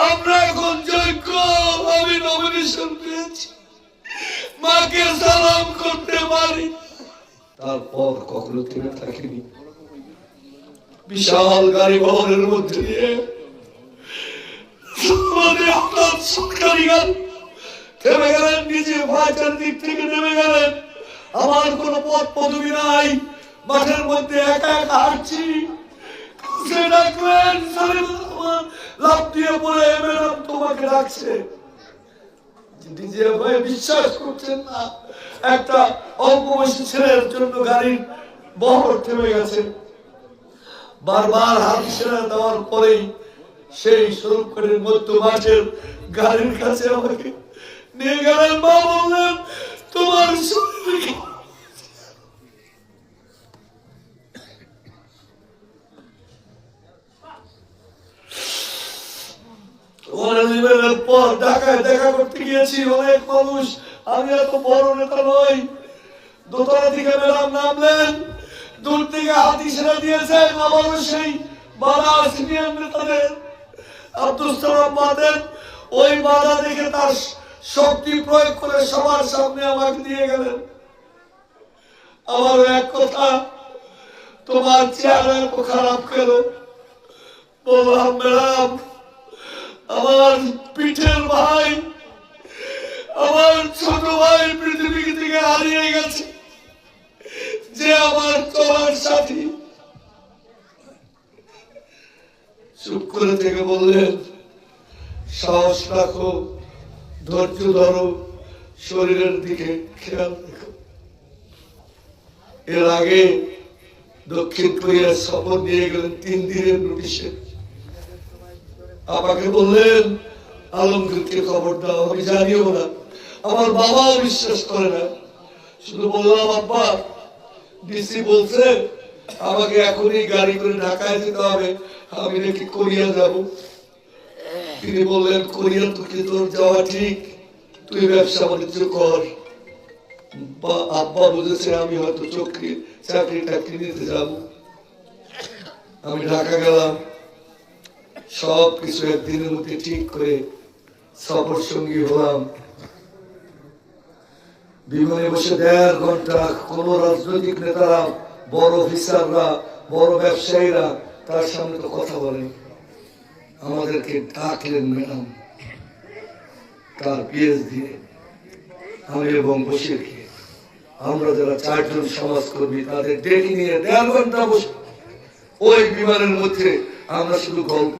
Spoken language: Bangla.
আমরা এখন যোগ্য, আমি নমিনেশন পেয়েছি, মাকে সালাম করতে পারি। তারপর কখনো থেমে থাকিনি। বিশাল গাড়ি বহরের মধ্যে দিয়ে হঠাৎ সরকারি গাড়ি থেমে গেলেন, নিজে ভাইটার দিক থেকে নেমে গেলেন। আমার কোন পথ পদবি নাই, মাঠের মধ্যে একা একা হাঁটছি। ডাকলেন, লাভ দিয়ে পড়ে, ম্যাডাম তোমাকে ডাকছে। নিজে ভাই বিশ্বাস করছেন না, একটা অল্প বয়সী ছেলের জন্য গাড়ির বহর থেমে গেছে। বারবার হাত ছেড়ে দেওয়ার পরেই সেই সড়কের মধ্য মাঠের গাড়ির কাছে আমাকে নিয়ে গেলেন। মা বললেন, তোমার শরীর পর ঢাকায় দেখা করতে গিয়েছি অনেক মানুষ, আমি এত বড় নেতা নই। দোতলা থেকে ম্যাডাম নামলেন, দূর থেকে হাত ইশারা দিয়েছেন। আমারও সেই বাধা সিনিয়র নেতাদের আব্দুল সালাম বাদেন, ওই বাধা দেখে তার শক্তি প্রয়োগ করে সবার সামনে আমাকে দিয়ে গেলেন। আমার এক কথা, তোমার চেহারা এত খারাপ কেন? বললাম, ম্যাডাম আমার পিঠের ভাই, আমার ছোট ভাই পৃথিবী থেকে হারিয়ে গেছে, যে আমার চলার সাথী। চুপ করে থেকে বললেন, সাহস রাখো, ধৈর্য ধরো, শরীরের দিকে খেয়াল রাখো। এর আগে দক্ষিণ কোরিয়ার সফর নিয়ে গেলেন 3 দিনের নোটিশে। আমাকে বললেন, আলমগীরকে খবর দাও। আমি জানিও না, আমার বাবাও বিশ্বাস করে না। শুধু বললাম, আব্বা ডিসি বলছে আমাকে এখনই গাড়ি করে ঢাকায় যেতে হবে, আমি নাকি কোরিয়া যাব। তিনি বললেন, কোরিয়া তো কি তোর যাওয়া ঠিক, তুই ব্যবসা বাণিজ্য কর। আব্বা বুঝেছে আমি হয়তো চাকরি টাকরি নিতে যাব। আমি ঢাকা গেলাম, সবকিছু একদিনের মধ্যে ঠিক করে সফর সঙ্গী হলাম। বিমানে বসে 1.5 ঘন্টা কোন রাজনৈতিক নেতারা, বড় অফিসাররা, বড় ব্যবসায়ীরা তার সামনে তো কথা বলেন। আমাদেরকে ডাকলেন ম্যাডাম, তার পিএস দিয়ে আমি এবং বসিরকে, আমরা যারা 4 জন সমাজকর্মী তাদের ডেকে নিয়ে 1.5 ঘন্টা বসে ওই বিমানের মধ্যে আমরা শুধু গল্প